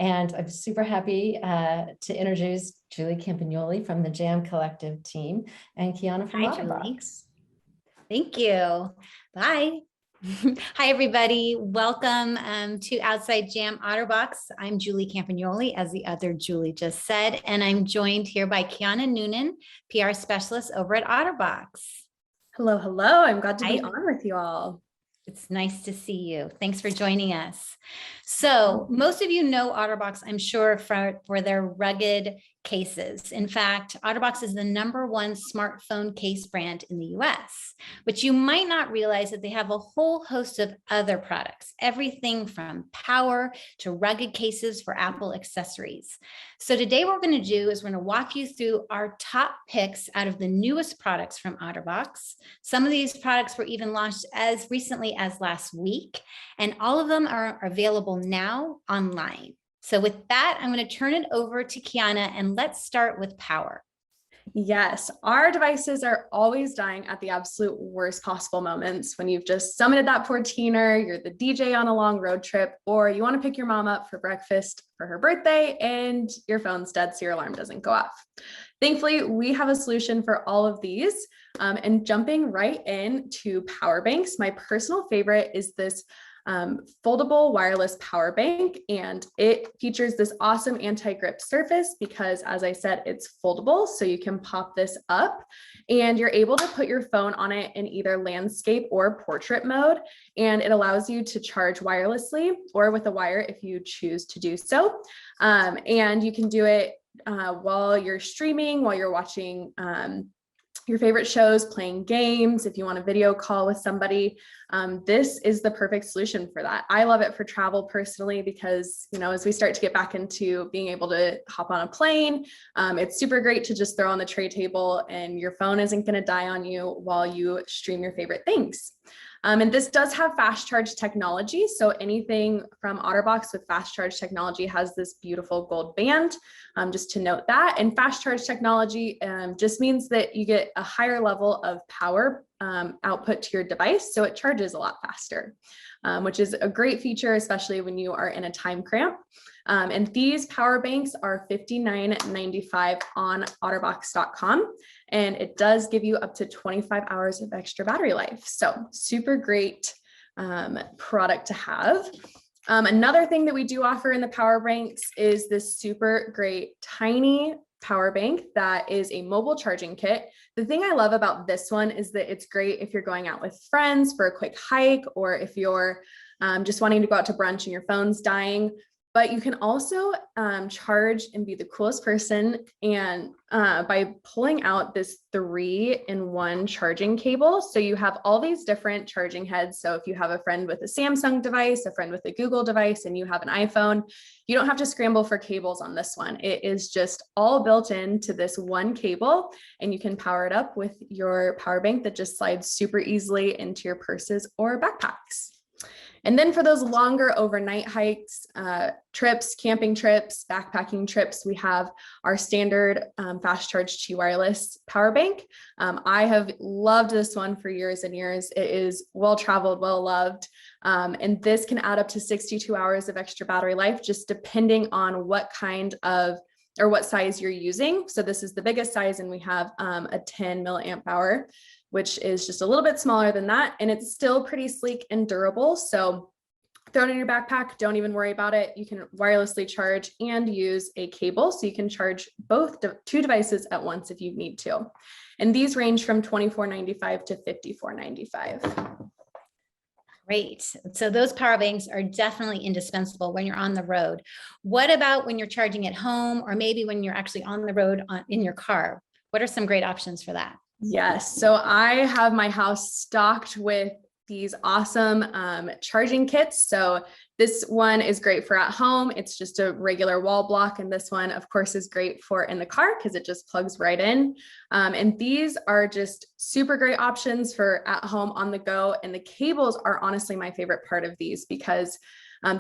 And I'm super happy to introduce Julie Campagnoli from the Jam Collective team and Kiana from OtterBox. Thank you. Bye. Hi, everybody. Welcome to Outside Jam OtterBox. I'm Julie Campagnoli, as the other Julie just said, and I'm joined here by Kiana Noonan, PR specialist over at OtterBox. Hello, hello. I'm glad to be on with you all. It's nice to see you. Thanks for joining us. So most of you know OtterBox, I'm sure, for their rugged cases. In fact, OtterBox is the #1 smartphone case brand in the US, but you might not realize that they have a whole host of other products, everything from power to rugged cases for Apple accessories. So today what we're going to do is we're going to walk you through our top picks out of the newest products from OtterBox. Some of these products were even launched as recently as last week, and all of them are available now online. So with that, I'm going to turn it over to Kiana, and let's start with power. Yes, our devices are always dying at the absolute worst possible moments when you've just summoned that poor teener, you're the DJ on a long road trip, or you want to pick your mom up for breakfast for her birthday and your phone's dead so your alarm doesn't go off. Thankfully, we have a solution for all of these. And jumping right into power banks, my personal favorite is this foldable wireless power bank, and it features this awesome anti-grip surface because, as I said, it's foldable, so you can pop this up and you're able to put your phone on it in either landscape or portrait mode, and it allows you to charge wirelessly or with a wire if you choose to do so. And you can do it while you're streaming, while you're watching your favorite shows, playing games, if you want a video call with somebody. This is the perfect solution for that. I love it for travel personally because, you know, as we start to get back into being able to hop on a plane, it's super great to just throw on the tray table and your phone isn't going to die on you while you stream your favorite things. And this does have fast charge technology. So anything from OtterBox with fast charge technology has this beautiful gold band, just to note that. And fast charge technology just means that you get a higher level of power output to your device. So it charges a lot faster, which is a great feature, especially when you are in a time cramp. And these power banks are $59.95 on OtterBox.com. And it does give you up to 25 hours of extra battery life. So super great product to have. Another thing that we do offer in the power banks is this super great tiny power bank that is a mobile charging kit. The thing I love about this one is that it's great if you're going out with friends for a quick hike, or if you're just wanting to go out to brunch and your phone's dying. But you can also charge and be the coolest person, and by pulling out this 3-in-1 charging cable. So you have all these different charging heads. So if you have a friend with a Samsung device, a friend with a Google device, and you have an iPhone, you don't have to scramble for cables on this one. It is just all built into this one cable, and you can power it up with your power bank that just slides super easily into your purses or backpacks. And then for those longer overnight hikes, trips, camping trips, backpacking trips, we have our standard fast charge Qi wireless power bank. I have loved this one for years and years. It is well-traveled, well-loved, and this can add up to 62 hours of extra battery life, just depending on what kind of or what size you're using. So this is the biggest size, and we have a 10 milliamp hour, which is just a little bit smaller than that. And it's still pretty sleek and durable. So throw it in your backpack, don't even worry about it. You can wirelessly charge and use a cable. So you can charge both two devices at once if you need to. And these range from $24.95 to $54.95. Great. So those power banks are definitely indispensable when you're on the road. What about when you're charging at home, or maybe when you're actually on the road in your car? What are some great options for that? Yes. So I have my house stocked with these awesome charging kits. So this one is great for at home. It's just a regular wall block. And this one, of course, is great for in the car because it just plugs right in. And these are just super great options for at home on the go. And the cables are honestly my favorite part of these because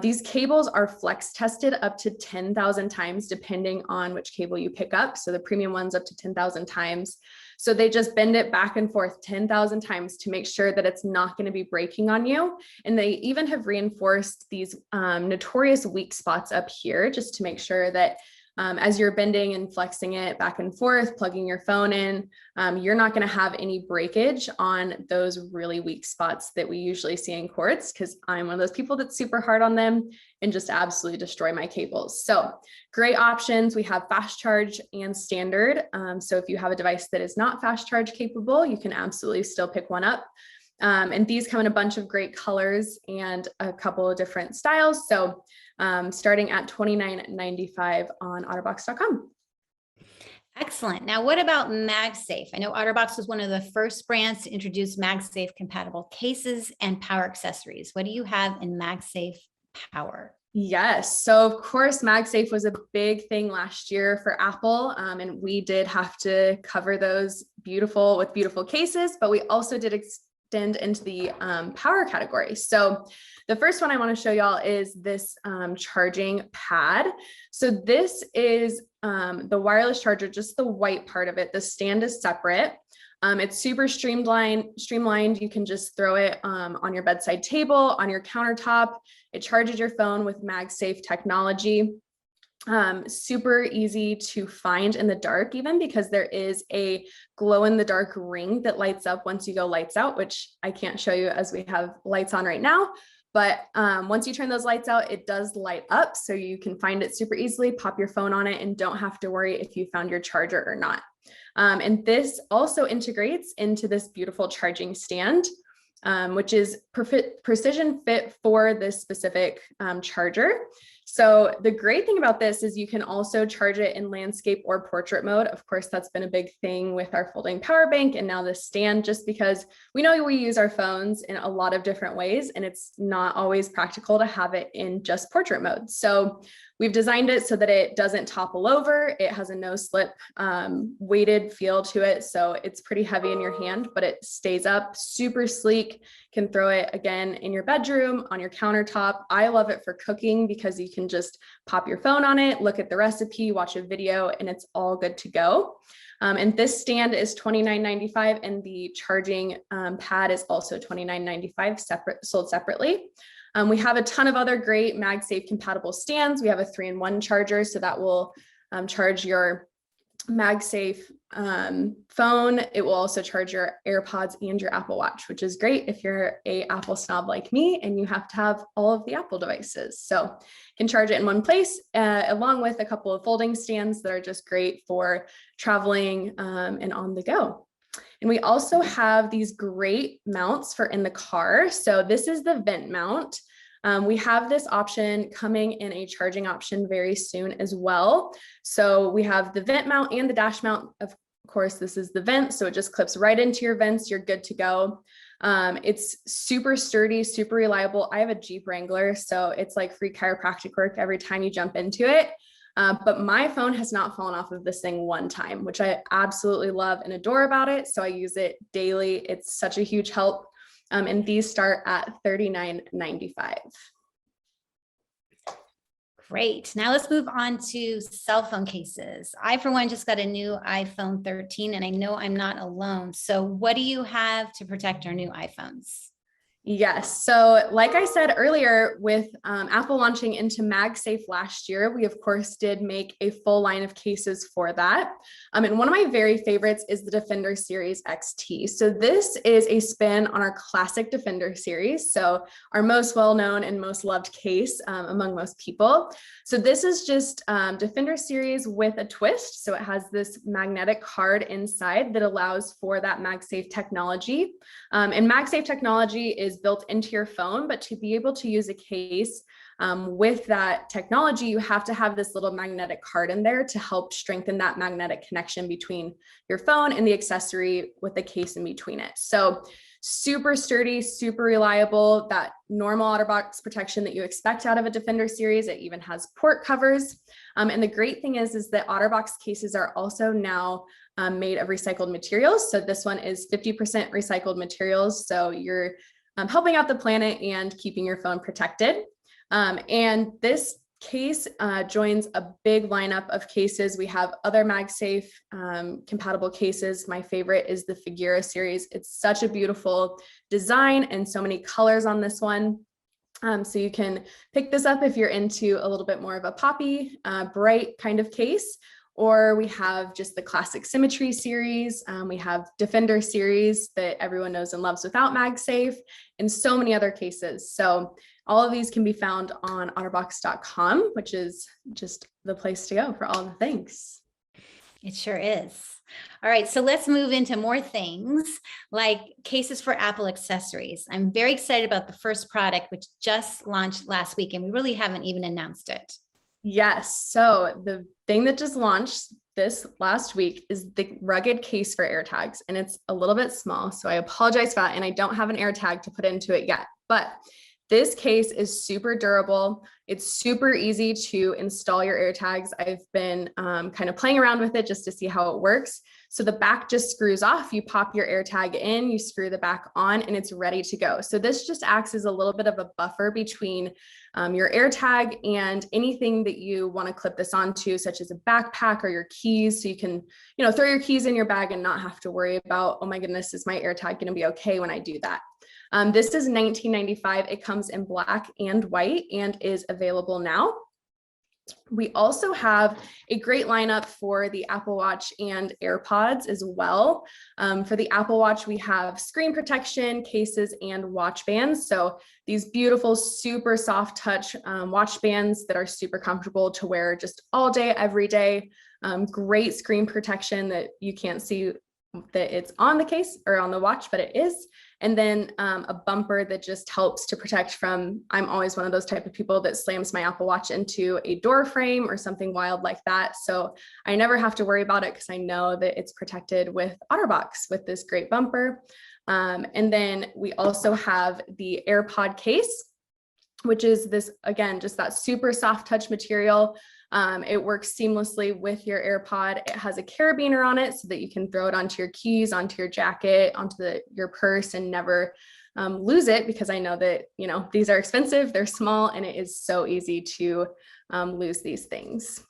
These cables are flex tested up to 10,000 times, depending on which cable you pick up. So the premium one's up to 10,000 times. So they just bend it back and forth 10,000 times to make sure that it's not going to be breaking on you. And they even have reinforced these notorious weak spots up here just to make sure that as you're bending and flexing it back and forth, plugging your phone in, you're not going to have any breakage on those really weak spots that we usually see in cords, because I'm one of those people that's super hard on them and just absolutely destroy my cables. So great options. We have fast charge and standard. So if you have a device that is not fast charge capable, you can absolutely still pick one up. And these come in a bunch of great colors and a couple of different styles. So starting at $29.95 on OtterBox.com. Excellent. Now, what about MagSafe? I know OtterBox was one of the first brands to introduce MagSafe compatible cases and power accessories. What do you have in MagSafe Power? Yes. So of course, MagSafe was a big thing last year for Apple. And we did have to cover those with beautiful cases, but we also did extend into the power category. So the first one I want to show y'all is this charging pad. So this is the wireless charger, just the white part of it. The stand is separate. It's super streamlined. You can just throw it on your bedside table, on your countertop. It charges your phone with MagSafe technology. Super easy to find in the dark, even because there is a glow in the dark ring that lights up once you go lights out, which I can't show you as we have lights on right now. But once you turn those lights out, it does light up. So you can find it super easily, pop your phone on it, and don't have to worry if you found your charger or not. And this also integrates into this beautiful charging stand, which is precision fit for this specific charger. So the great thing about this is you can also charge it in landscape or portrait mode. Of course, that's been a big thing with our folding power bank and now this stand, just because we know we use our phones in a lot of different ways, and it's not always practical to have it in just portrait mode. So we've designed it so that it doesn't topple over. It has a no slip weighted feel to it. So it's pretty heavy in your hand, but it stays up, super sleek. Can throw it again in your bedroom, on your countertop. I love it for cooking because you can just pop your phone on it, look at the recipe, watch a video, and it's all good to go. And this stand is $29.95, and the charging pad is also $29.95, sold separately. We have a ton of other great MagSafe compatible stands. We have a 3-in-1 charger, so that will charge your MagSafe phone. It will also charge your AirPods and your Apple Watch, which is great if you're an Apple snob like me and you have to have all of the Apple devices. So you can charge it in one place, along with a couple of folding stands that are just great for traveling and on the go. And we also have these great mounts for in the car. So this is the vent mount. We have this option coming in a charging option very soon as well. So we have the vent mount and the dash mount. Of course, this is the vent, so it just clips right into your vents. You're good to go. It's super sturdy, super reliable. I have a Jeep Wrangler, so it's like free chiropractic work every time you jump into it. But my phone has not fallen off of this thing one time, which I absolutely love and adore about it. So I use it daily. It's such a huge help. And these start at $39.95. Great. Now let's move on to cell phone cases. I, for one, just got a new iPhone 13, and I know I'm not alone. So what do you have to protect our new iPhones? Yes. So like I said earlier, with Apple launching into MagSafe last year, we of course did make a full line of cases for that. And one of my very favorites is the Defender Series XT. So this is a spin on our classic Defender series. So our most well-known and most loved case among most people. So this is just Defender series with a twist. So it has this magnetic card inside that allows for that MagSafe technology. And MagSafe technology is built into your phone, but to be able to use a case with that technology, you have to have this little magnetic card in there to help strengthen that magnetic connection between your phone and the accessory with the case in between it. So super sturdy, super reliable, that normal OtterBox protection that you expect out of a Defender series. It even has port covers. And the great thing is that OtterBox cases are also now made of recycled materials. So this one is 50% recycled materials. So you're helping out the planet and keeping your phone protected. And this case joins a big lineup of cases. We have other MagSafe compatible cases. My favorite is the Figura series. It's such a beautiful design and so many colors on this one. So you can pick this up if you're into a little bit more of a poppy, bright kind of case, or we have just the classic Symmetry series. We have Defender series that everyone knows and loves without MagSafe, and so many other cases. So all of these can be found on OtterBox.com, which is just the place to go for all the things. It sure is. All right, so let's move into more things like cases for Apple accessories. I'm very excited about the first product, which just launched last week, and we really haven't even announced it. Yes, so the thing that just launched this last week is the rugged case for AirTags, and it's a little bit small, so I apologize for that, and I don't have an AirTag to put into it yet, but this case is super durable. It's super easy to install your AirTags. I've been kind of playing around with it just to see how it works. So the back just screws off. You pop your AirTag in, you screw the back on, and it's ready to go. So this just acts as a little bit of a buffer between your AirTag and anything that you want to clip this onto, such as a backpack or your keys. So you can, throw your keys in your bag and not have to worry about, oh my goodness, is my AirTag going to be okay when I do that? This is $19.95. It comes in black and white and is available now. We also have a great lineup for the Apple Watch and AirPods as well. For the Apple Watch, we have screen protection, cases, and watch bands. So these beautiful, super soft touch watch bands that are super comfortable to wear just all day, every day. Great screen protection that you can't see that it's on the case or on the watch, but it is. And then a bumper that just helps to protect from, I'm always one of those type of people that slams my Apple Watch into a door frame or something wild like that. So I never have to worry about it because I know that it's protected with OtterBox with this great bumper. And then we also have the AirPod case, which is this, again, just that super soft touch material. It works seamlessly with your AirPod. It has a carabiner on it so that you can throw it onto your keys, onto your jacket, onto your purse, and never lose it, because I know that, these are expensive, they're small, and it is so easy to lose these things.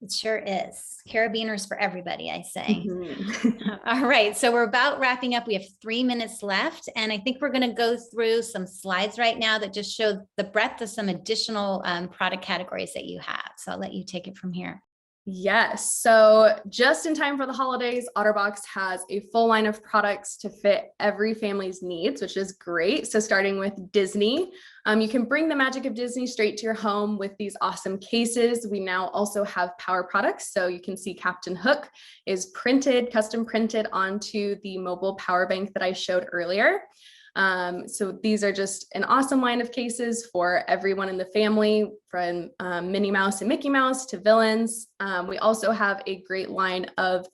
It sure is. Carabiners for everybody, I say. Mm-hmm. All right, so we're about wrapping up. We have 3 minutes left, and I think we're going to go through some slides right now that just show the breadth of some additional product categories that you have. So I'll let you take it from here. Yes. So just in time for the holidays, OtterBox has a full line of products to fit every family's needs, which is great. So starting with Disney, you can bring the magic of Disney straight to your home with these awesome cases. We now also have power products. So you can see Captain Hook is custom printed onto the mobile power bank that I showed earlier. So these are just an awesome line of cases for everyone in the family, from Minnie Mouse and Mickey Mouse to villains. We also have a great line of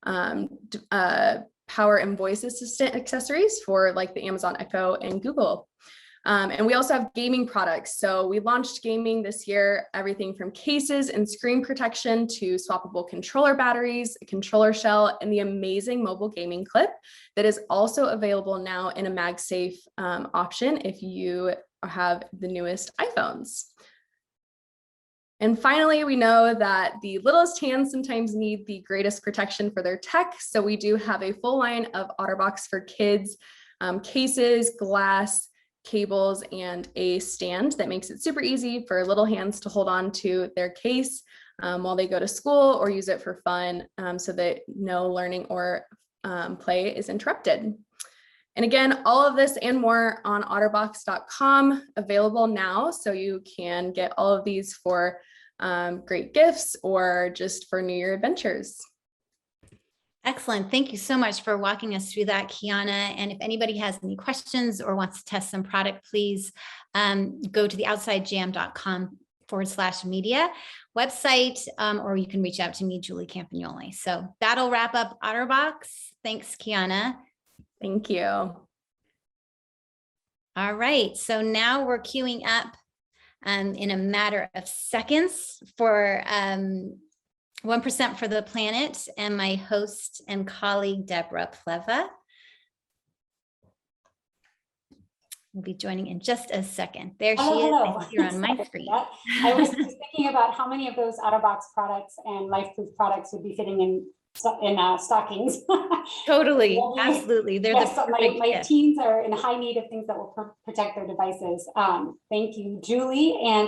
power and voice assistant accessories for like the Amazon Echo and Google. And we also have gaming products. So we launched gaming this year, everything from cases and screen protection to swappable controller batteries, a controller shell, and the amazing mobile gaming clip that is also available now in a MagSafe option if you have the newest iPhones. And finally, we know that the littlest hands sometimes need the greatest protection for their tech. So we do have a full line of OtterBox for kids, cases, glass, cables, and a stand that makes it super easy for little hands to hold on to their case while they go to school or use it for fun, so that no learning or play is interrupted. And again, all of this and more on OtterBox.com, available now, so you can get all of these for great gifts or just for New Year adventures. Excellent. Thank you so much for walking us through that, Kiana. And if anybody has any questions or wants to test some product, please go to the outsidejam.com/media website, or you can reach out to me, Julie Campagnoli. So that'll wrap up OtterBox. Thanks, Kiana. Thank you. All right. So now we're queuing up in a matter of seconds for 1% for the Planet and my host and colleague, Deborah Pleva. will be joining in just a second. There she Hello, is here on my Sorry screen. about that. I was just thinking about how many of those OtterBox products and LifeProof products would be fitting in stockings. Totally, Well, absolutely. They're Yes, the perfect my gift. teens are in high need of things that will protect their devices. Thank you, Julie, and